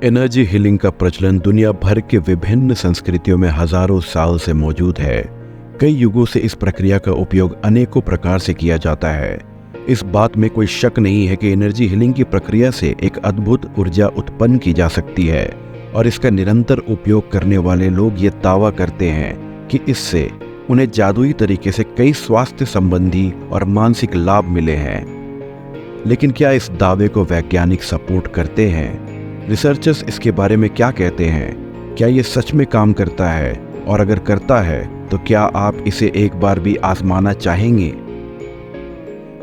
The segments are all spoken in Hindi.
एनर्जी हीलिंग का प्रचलन दुनिया भर के विभिन्न संस्कृतियों में हजारों साल से मौजूद है। कई युगों से इस प्रक्रिया का उपयोग अनेकों प्रकार से किया जाता है। इस बात में कोई शक नहीं है कि एनर्जी हीलिंग की प्रक्रिया से एक अद्भुत ऊर्जा उत्पन्न की जा सकती है और इसका निरंतर उपयोग करने वाले लोग ये दावा करते हैं कि इससे उन्हें जादुई तरीके से कई स्वास्थ्य संबंधी और मानसिक लाभ मिले हैं। लेकिन क्या इस दावे को वैज्ञानिक सपोर्ट करते हैं? रिसर्चर्स इसके बारे में क्या कहते हैं? क्या ये सच में काम करता है? और अगर करता है तो क्या आप इसे एक बार भी आजमाना चाहेंगे?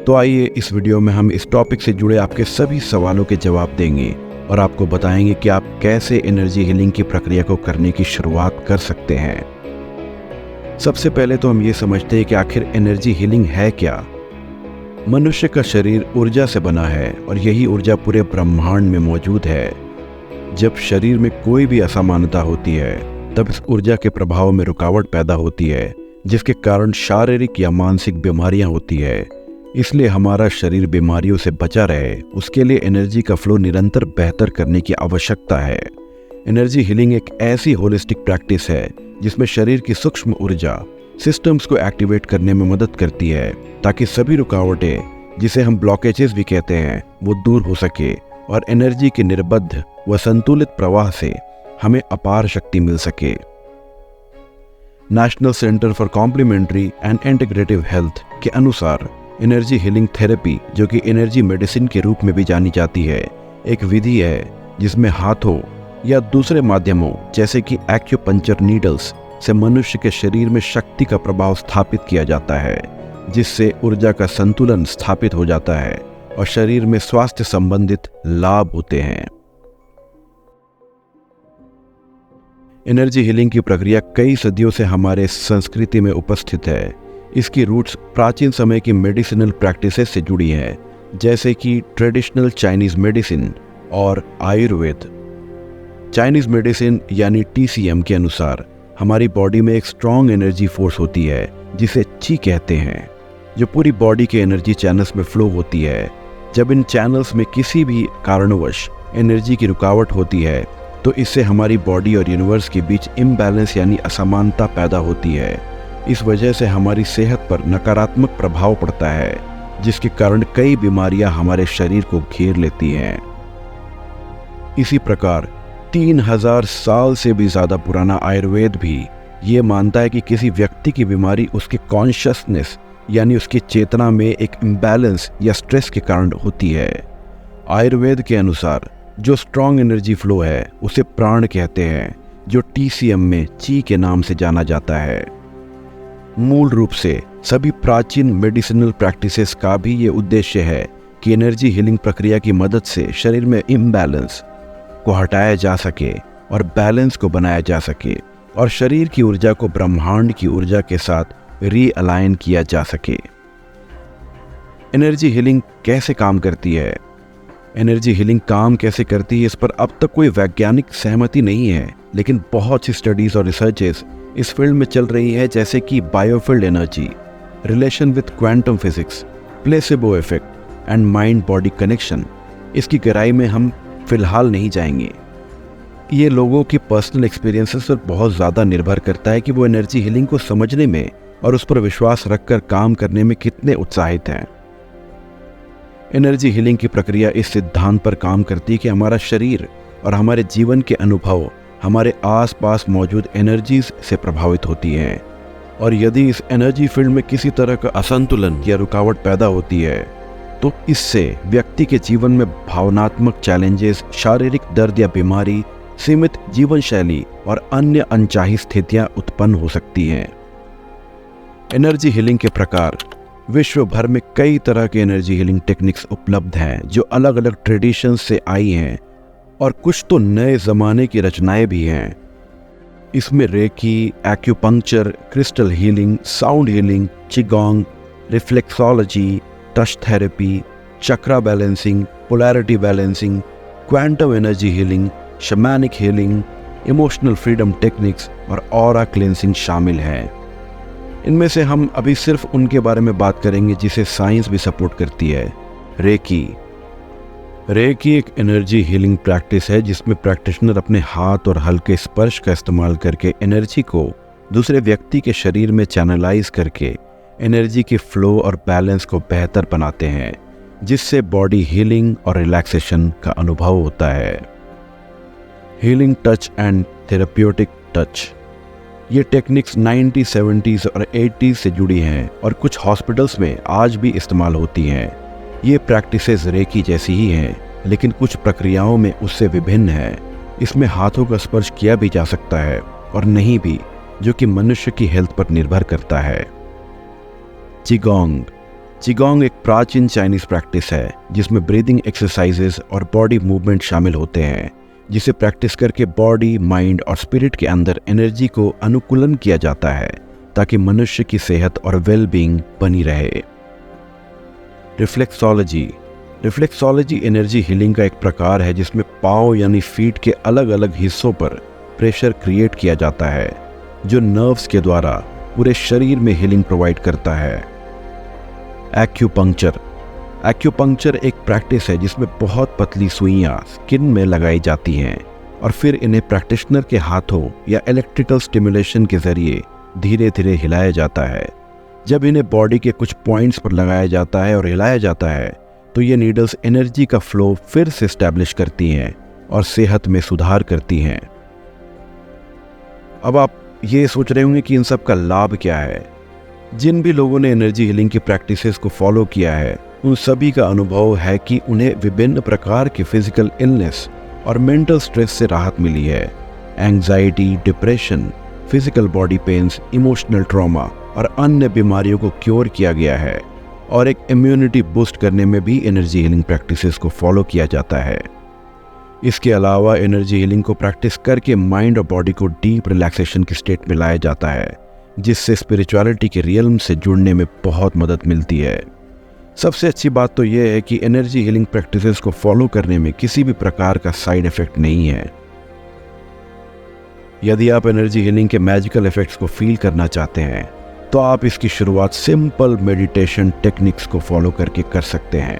तो आइए इस वीडियो में हम इस टॉपिक से जुड़े आपके सभी सवालों के जवाब देंगे और आपको बताएंगे कि आप कैसे एनर्जी हीलिंग की प्रक्रिया को करने की शुरुआत कर सकते हैं। सबसे पहले तो हम ये समझते हैं कि आखिर एनर्जी हीलिंग है क्या। मनुष्य का शरीर ऊर्जा से बना है और यही ऊर्जा पूरे ब्रह्मांड में मौजूद है। जब शरीर में कोई भी असामान्यता होती है तब इस ऊर्जा के प्रभाव में रुकावट पैदा होती है, जिसके कारण शारीरिक या मानसिक बीमारियां होती है। इसलिए हमारा शरीर बीमारियों से बचा रहे, उसके लिए एनर्जी का फ्लो निरंतर बेहतर करने की आवश्यकता है। एनर्जी हीलिंग एक ऐसी होलिस्टिक प्रैक्टिस है जिसमें शरीर की सूक्ष्म ऊर्जा सिस्टम्स को एक्टिवेट करने में मदद करती है ताकि सभी रुकावटें, जिसे हम ब्लॉकेजेस भी कहते हैं, वो दूर हो सके और एनर्जी के निर्बद्ध व संतुलित प्रवाह से हमें अपार शक्ति मिल सके। National centre for complementary and integrative health के अनुसार एनर्जी हीलिंग थेरेपी, जो कि एनर्जी मेडिसिन के रूप में भी जानी जाती है, एक विधि है जिसमें हाथों या दूसरे माध्यमों जैसे कि एक्यूपंक्चर नीडल्स से मनुष्य के शरीर में शक्ति का प्रभाव स्थापित किया जाता है, जिससे ऊर्जा का संतुलन स्थापित हो जाता है और शरीर में स्वास्थ्य संबंधित लाभ होते हैं। एनर्जी हीलिंग की प्रक्रिया कई सदियों से हमारे संस्कृति में उपस्थित है। इसकी रूट्स प्राचीन समय की मेडिसिनल प्रैक्टिसेस से जुड़ी हैं, जैसे कि ट्रेडिशनल चाइनीज मेडिसिन और आयुर्वेद। चाइनीज मेडिसिन यानी TCM के अनुसार हमारी बॉडी में एक स्ट्रॉन्ग एनर्जी फोर्स होती है जिसे ची कहते हैं, जो पूरी बॉडी के एनर्जी चैनल्स में फ्लो होती है। जब इन चैनल्स में किसी भी कारणवश एनर्जी की रुकावट होती है तो इससे हमारी बॉडी और यूनिवर्स के बीच इम्बैलेंस यानी असमानता पैदा होती है। इस वजह से हमारी सेहत पर नकारात्मक प्रभाव पड़ता है, जिसके कारण कई बीमारियां हमारे शरीर को घेर लेती हैं। इसी प्रकार 3000 साल से भी ज़्यादा पुराना आयुर्वेद भी ये मानता है कि किसी व्यक्ति की बीमारी उसके कॉन्शियसनेस यानी उसकी चेतना में एक इम्बैलेंस या स्ट्रेस के कारण होती है। आयुर्वेद के अनुसार जो स्ट्रॉन्ग एनर्जी फ्लो है उसे प्राण कहते हैं, जो TCM में ची के नाम से जाना जाता है। मूल रूप से सभी प्राचीन मेडिसिनल प्रैक्टिसेस का भी ये उद्देश्य है कि एनर्जी हीलिंग प्रक्रिया की मदद से शरीर में इम्बैलेंस को हटाया जा सके और बैलेंस को बनाया जा सके और शरीर की ऊर्जा को ब्रह्मांड की ऊर्जा के साथ रीअलाइन किया जा सके। एनर्जी हीलिंग कैसे काम करती है? एनर्जी हीलिंग काम कैसे करती है, इस पर अब तक कोई वैज्ञानिक सहमति नहीं है, लेकिन बहुत सी स्टडीज और रिसर्चेस इस फील्ड में चल रही है, जैसे कि biofield energy, relation with quantum physics, placebo effect and mind body connection. इसकी गहराई में हम फिलहाल नहीं जाएंगे। ये लोगों की पर्सनल एक्सपीरियंसेस पर बहुत ज़्यादा निर्भर करता है कि वो एनर्जी हीलिंग को समझने में और उस पर विश्वास रखकर काम करने में कितने उत्साहित हैं। एनर्जी हीलिंग की प्रक्रिया इस सिद्धांत पर काम करती है कि हमारा शरीर और हमारे जीवन के अनुभव हमारे आसपास मौजूद एनर्जीज से प्रभावित होती हैं, और यदि इस एनर्जी फील्ड में किसी तरह का असंतुलन या रुकावट पैदा होती है तो इससे व्यक्ति के जीवन में भावनात्मक चैलेंजेस, शारीरिक दर्द या बीमारी, सीमित जीवन शैली और अन्य अनचाही स्थितियां उत्पन्न हो सकती हैं। एनर्जी हीलिंग के प्रकार विश्व भर में कई तरह के एनर्जी हीलिंग टेक्निक्स उपलब्ध हैं, जो अलग अलग ट्रेडिशंस से आई हैं और कुछ तो नए ज़माने की रचनाएं भी हैं। इसमें reiki, acupuncture, crystal healing, sound healing, qigong, reflexology, touch therapy, chakra balancing, polarity balancing, quantum energy healing, shamanic healing, emotional freedom techniques और ऑरा क्लेंसिंग शामिल हैं। इनमें से हम अभी सिर्फ उनके बारे में बात करेंगे जिसे साइंस भी सपोर्ट करती है। रेकी रेकी एक एनर्जी हीलिंग प्रैक्टिस है जिसमें प्रैक्टिशनर अपने हाथ और हल्के स्पर्श का इस्तेमाल करके एनर्जी को दूसरे व्यक्ति के शरीर में चैनलाइज करके एनर्जी की फ्लो और बैलेंस को बेहतर बनाते हैं, जिससे बॉडी हीलिंग और रिलैक्सेशन का अनुभव होता है। Healing touch and therapeutic touch, ये टेक्निक्स 90s, 70s और 80s से जुड़ी हैं और कुछ हॉस्पिटल्स में आज भी इस्तेमाल होती हैं। ये प्रैक्टिसेस रेकी जैसी ही हैं, लेकिन कुछ प्रक्रियाओं में उससे विभिन्न है। इसमें हाथों का स्पर्श किया भी जा सकता है और नहीं भी, जो कि मनुष्य की हेल्थ पर निर्भर करता है। चिगोंग एक प्राचीन चाइनीज प्रैक्टिस है जिसमें ब्रीदिंग एक्सरसाइजेस और बॉडी मूवमेंट शामिल होते हैं, जिसे प्रैक्टिस करके बॉडी, माइंड और स्पिरिट के अंदर एनर्जी को अनुकूलन किया जाता है ताकि मनुष्य की सेहत और वेलबींग बनी रहे। रिफ्लेक्सोलॉजी एनर्जी हीलिंग का एक प्रकार है जिसमें पाँव यानी फीट के अलग अलग हिस्सों पर प्रेशर क्रिएट किया जाता है, जो नर्व्स के द्वारा पूरे शरीर में हीलिंग प्रोवाइड करता है। एक्यूपंक्चर एक प्रैक्टिस है जिसमें बहुत पतली सुइयां स्किन में लगाई जाती हैं और फिर इन्हें प्रैक्टिशनर के हाथों या इलेक्ट्रिकल स्टिमुलेशन के जरिए धीरे धीरे हिलाया जाता है। जब इन्हें बॉडी के कुछ पॉइंट्स पर लगाया जाता है और हिलाया जाता है तो ये नीडल्स एनर्जी का फ्लो फिर से एस्टैब्लिश करती हैं और सेहत में सुधार करती हैं। अब आप ये सोच रहे होंगे कि इन सब का लाभ क्या है। जिन भी लोगों ने एनर्जी हीलिंग की प्रैक्टिसेस को फॉलो किया है उन सभी का अनुभव है कि उन्हें विभिन्न प्रकार के फिजिकल इलनेस और मेंटल स्ट्रेस से राहत मिली है। Anxiety, depression, physical body pens, emotional trauma और अन्य बीमारियों को क्योर किया गया है और एक इम्यूनिटी बूस्ट करने में भी एनर्जी हीलिंग प्रैक्टिसेस को फॉलो किया जाता है। इसके अलावा एनर्जी हीलिंग को प्रैक्टिस करके माइंड और बॉडी को डीप रिलैक्सेशन की स्टेट में लाया जाता है, जिससे स्पिरिचुअलिटी के रियल्म से जुड़ने में बहुत मदद मिलती है। सबसे अच्छी बात तो यह है कि एनर्जी हीलिंग प्रैक्टिसेस को फॉलो करने में किसी भी प्रकार का साइड इफेक्ट नहीं है। यदि आप एनर्जी हीलिंग के मैजिकल इफेक्ट्स को फील करना चाहते हैं तो आप इसकी शुरुआत सिंपल मेडिटेशन टेक्निक्स को फॉलो करके कर सकते हैं।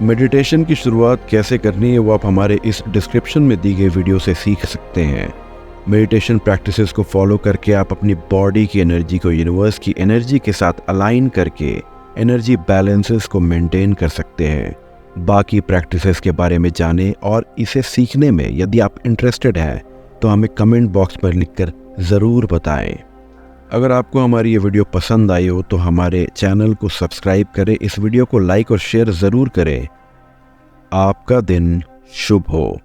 मेडिटेशन की शुरुआत कैसे करनी है वो आप हमारे इस डिस्क्रिप्शन में दी गई वीडियो से सीख सकते हैं। मेडिटेशन प्रैक्टिसेस को फॉलो करके आप अपनी बॉडी की एनर्जी को यूनिवर्स की एनर्जी के साथ अलाइन करके एनर्जी बैलेंसेस को मेंटेन कर सकते हैं। बाकी प्रैक्टिसेस के बारे में जानें और इसे सीखने में यदि आप इंटरेस्टेड हैं तो हमें कमेंट बॉक्स पर लिखकर ज़रूर बताएं। अगर आपको हमारी ये वीडियो पसंद आई हो तो हमारे चैनल को सब्सक्राइब करें, इस वीडियो को लाइक और शेयर ज़रूर करें। आपका दिन शुभ हो।